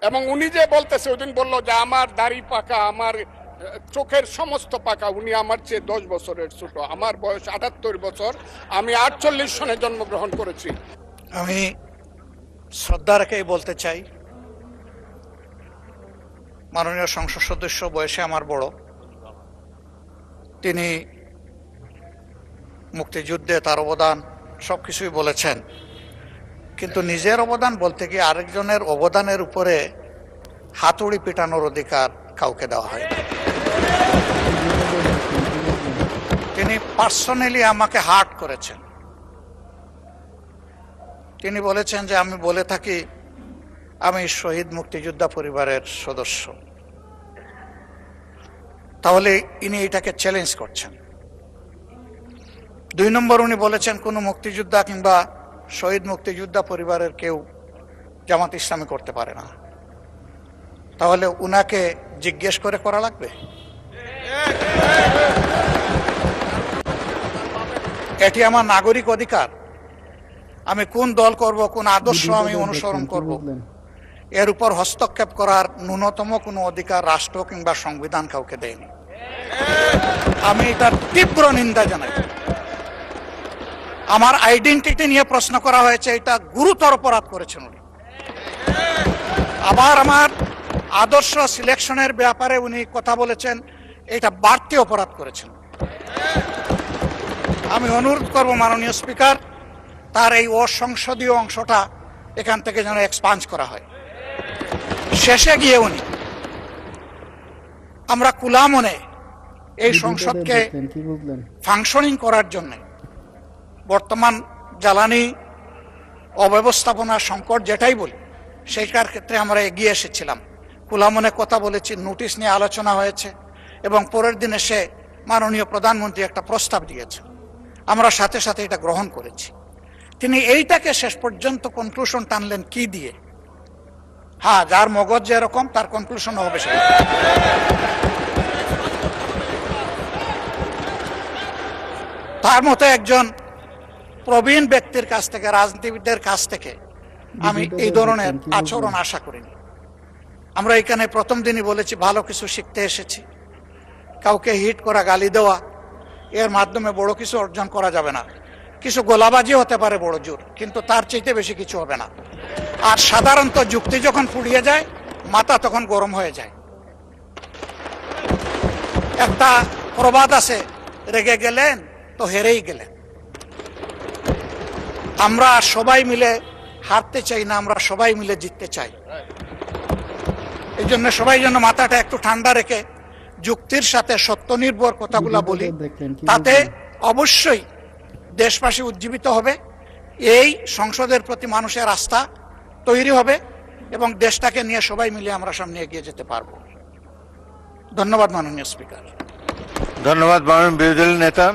এবং উনি যে বলতেছে ওইদিন বললো যে আমার দাড়ি পাকা, আমার চোখের সমস্ত পাকা, উনি আমার চেয়ে 10 বছরের ছোট। আমার বয়স 78 বছর, আমি 48 সনে জন্মগ্রহণ করেছি। আমি শ্রদ্ধা রেখেই বলতে চাই, মাননীয় সংসদ সদস্য বয়সে আমার বড়, তিনি মুক্তিযুদ্ধে তার অবদান সবকিছুই বলেছেন, কিন্তু নিজের অবদান বলতে গিয়ে আরেকজনের অবদানের উপরে হাতুড়ি পিটানোর অধিকার কাউকে দেওয়া হয়। তিনি পার্সোনালি আমাকে হার্ট করেছেন। তিনি বলেছেন যে আমি বলে থাকি আমি শহীদ মুক্তিযোদ্ধা পরিবারের সদস্য, তাহলে ইনি এটাকে চ্যালেঞ্জ করছেন। 2 নম্বর, উনি বলেছেন কোনো মুক্তিযোদ্ধা কিংবা শহীদ মুক্তিযোদ্ধা পরিবারের কেউ জামাত ইসলামী করতে পারে না। তাহলে উনাকে জিজ্ঞেস করে করা লাগবে? এটি আমার নাগরিক অধিকার। আমি কোন দল করব, কোন আদর্শ আমি অনুসরণ করব, এর উপর হস্তক্ষেপ করার ন্যূনতম কোনো অধিকার রাষ্ট্র কিংবা সংবিধান কাউকে দেয়নি। আমি এটার তীব্র নিন্দা জানাই। আমার আইডেন্টিটি নিয়ে প্রশ্ন করা হয়েছে, এটা গুরুতর অপরাধ করেছেন উনি। আবার আমার আদর্শ সিলেকশনের ব্যাপারে উনি কথা বলেছেন, এটা বাড়তি অপরাধ করেছেন। আমি অনুরোধ করব মাননীয় স্পিকার, তার এই অসংসদীয় অংশটা এখান থেকে যেন এক্সপান্স করা হয়। শেষে গিয়ে উনি আমরা খোলা মনে এই সংসদকে ফাংশনিং করার জন্য বর্তমান জ্বালানি অব্যবস্থাপনা সংকট যেটাই বলি সেইটার ক্ষেত্রে আমরা এগিয়ে এসেছিলাম, খোলা মনে কথা বলেছি, নোটিশ নিয়ে আলোচনা হয়েছে এবং পরের দিনে সে মাননীয় প্রধানমন্ত্রী একটা প্রস্তাব দিয়েছেন, আমরা সাথে সাথে এটা গ্রহণ করেছি। তিনি এইটাকে শেষ পর্যন্ত কনক্লুশন টানলেন কি দিয়ে? হ্যাঁ, যার মগজ যেরকম তার কনক্লুশন হবে সেটা। তার মতো একজন প্রবীণ ব্যক্তির কাছ থেকে, রাজনীতিবিদদের কাছ থেকে আমি এই ধরনের আচরণ আশা করিনি। আমরা এখানে প্রথম দিনই বলেছি ভালো কিছু শিখতে এসেছি। কাউকে হিট করা, গালি দেওয়া, এর মাধ্যমে বড় কিছু অর্জন করা যাবে না। কিছু গোলাবাজি হতে পারে বড় জোর, কিন্তু তার চাইতে বেশি কিছু হবে না। আর সাধারণত যুক্তি যখন ফুরিয়ে যায়, মাথা তখন গরম হয়ে যায়। একটা প্রবাদ আছে, রেগে গেলেন তো হেরেই গেলেন। আমরা সবাই মিলে হারতে চাই না, আমরা সবাই মিলে জিততে চাই। এই জন্য সবাই যেন মাথাটা একটু ঠান্ডা রেখে যুক্তির সাথে সত্য নির্ভর কথাগুলা বলি, তাতে অবশ্যই দেশবাসী উজ্জীবিত হবে, এই সংসদের প্রতি মানুষের আস্থা তৈরি হবে এবং দেশটাকে নিয়ে সবাই মিলে আমরা সামনে এগিয়ে যেতে পারবো। ধন্যবাদ মাননীয় স্পিকার। ধন্যবাদ মাননীয় বিরোধী দলের নেতা।